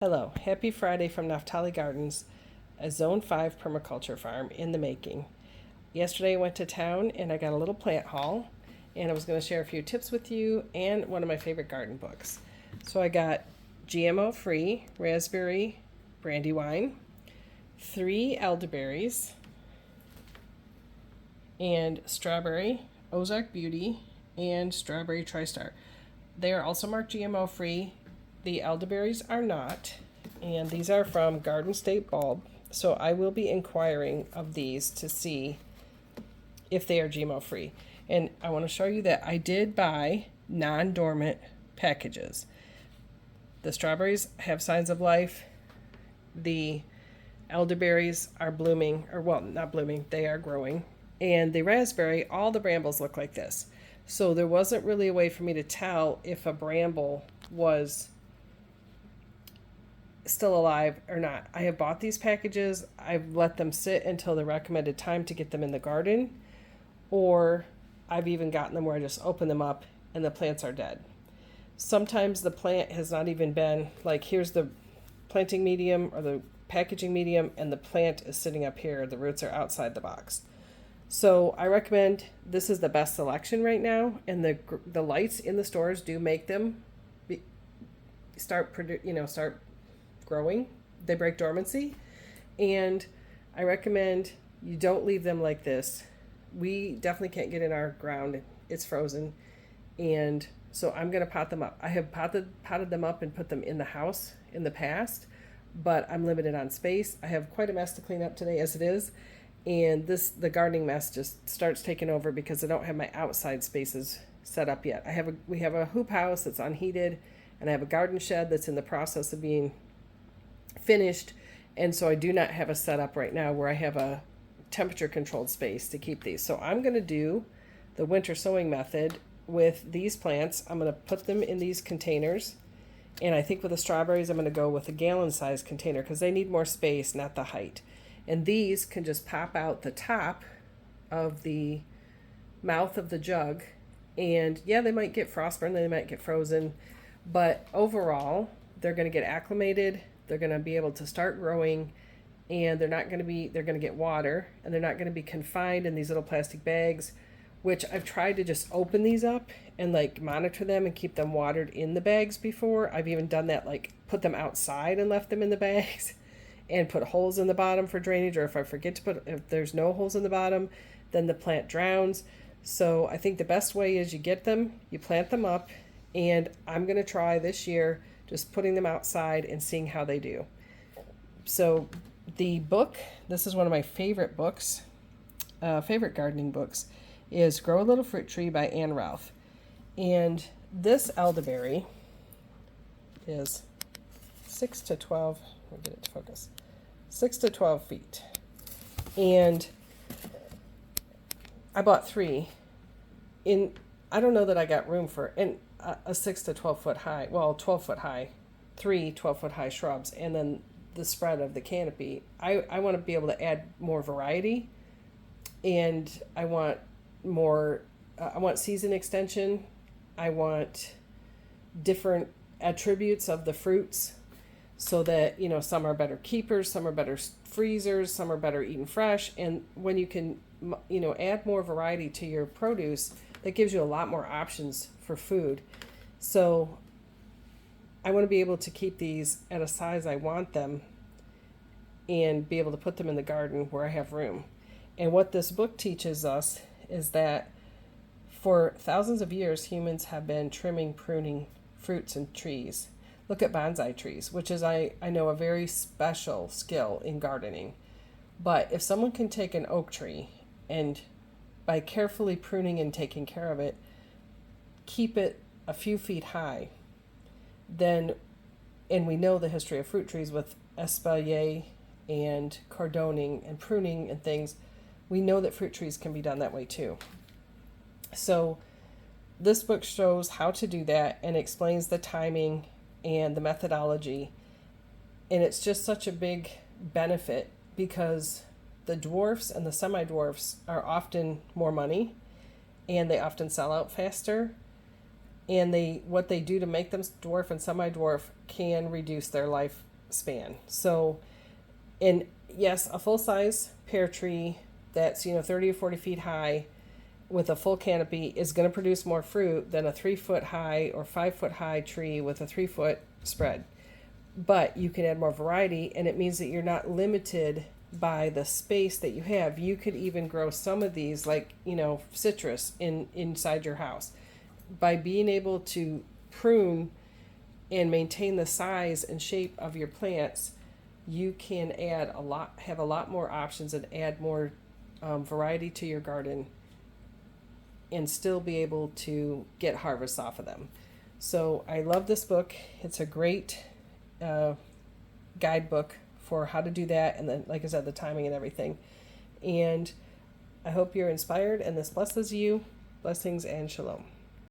Hello, happy Friday from Naftali Gardens, a Zone 5 permaculture farm in the making. Yesterday I went to town and I got a little plant haul, and I was going to share a few tips with you and one of my favorite garden books. So I got GMO free raspberry brandywine, 3 elderberries, and strawberry Ozark Beauty and strawberry TriStar. They are also marked GMO free. The elderberries are not, and these are from Garden State Bulb. So I will be inquiring of these to see if they are GMO free. And I want to show you that I did buy non-dormant packages. The strawberries have signs of life. The elderberries are blooming, or well, not blooming, they are growing. And the raspberry, all the brambles look like this. So there wasn't really a way for me to tell if a bramble was still alive or not. I have bought these packages. I've let them sit until the recommended time to get them in the garden, or I've even gotten them where I just open them up and the plants are dead. Sometimes the plant has not even been, like, here's the planting medium or the packaging medium, and the plant is sitting up here. The roots are outside the box. So I recommend this is the best selection right now, and the lights in the stores do make them start growing. They break dormancy, and I recommend you don't leave them like this. We definitely can't get in our ground. It's frozen, and so I'm going to pot them up. I have potted them up and put them in the house in the past, but I'm limited on space. I have quite a mess to clean up today as it is, and the gardening mess just starts taking over because I don't have my outside spaces set up yet. We have a hoop house that's unheated, and I have a garden shed that's in the process of being finished, and so I do not have a setup right now where I have a temperature controlled space to keep these. So I'm going to do the winter sowing method with these plants. I'm going to put them in these containers, and I think with the strawberries I'm going to go with a gallon size container because they need more space, not the height. And these can just pop out the top of the mouth of the jug, and yeah, they might get frostburn, they might get frozen, but overall they're going to get acclimated. They're going to be able to start growing, and they're going to get water, and they're not going to be confined in these little plastic bags, which I've tried to just open these up and like monitor them and keep them watered in the bags before. I've even done that, like put them outside and left them in the bags and put holes in the bottom for drainage, or if there's no holes in the bottom, then the plant drowns. So I think the best way is you get them, you plant them up, and I'm going to try this year just putting them outside and seeing how they do. So the book, this is one of my favorite books, favorite gardening books, is Grow a Little Fruit Tree by Ann Ralph. And this elderberry is 6 to 12, let me get it to focus, 6 to 12 feet. And I bought 3. I don't know that I got room for, and a 6 to 12 foot high, 12 foot high, 3 12 foot high shrubs, and then the spread of the canopy. I want to be able to add more variety, and I want more, I want season extension. I want different attributes of the fruits so that, some are better keepers, some are better freezers, some are better eaten fresh. And when you can, add more variety to your produce, that gives you a lot more options for food. So I want to be able to keep these at a size I want them and be able to put them in the garden where I have room. And what this book teaches us is that for thousands of years, humans have been trimming, pruning fruits and trees. Look at bonsai trees, which is, I know, a very special skill in gardening. But if someone can take an oak tree and by carefully pruning and taking care of it, keep it a few feet high, then, and we know the history of fruit trees with espalier and cordoning and pruning and things, we know that fruit trees can be done that way too. So this book shows how to do that and explains the timing and the methodology. And it's just such a big benefit because the dwarfs and the semi-dwarfs are often more money, and they often sell out faster. And what they do to make them dwarf and semi-dwarf can reduce their life span. So, and yes, a full size pear tree that's 30 or 40 feet high with a full canopy is going to produce more fruit than a 3 foot high or 5 foot high tree with a 3 foot spread. But you can add more variety, and it means that you're not limited by the space that you have. You could even grow some of these, like citrus, inside your house. By being able to prune and maintain the size and shape of your plants, you can have a lot more options and add more variety to your garden, and still be able to get harvests off of them. So I love this book. It's a great guidebook for how to do that, and then, like I said, the timing and everything. And I hope you're inspired and this blesses you. Blessings and shalom.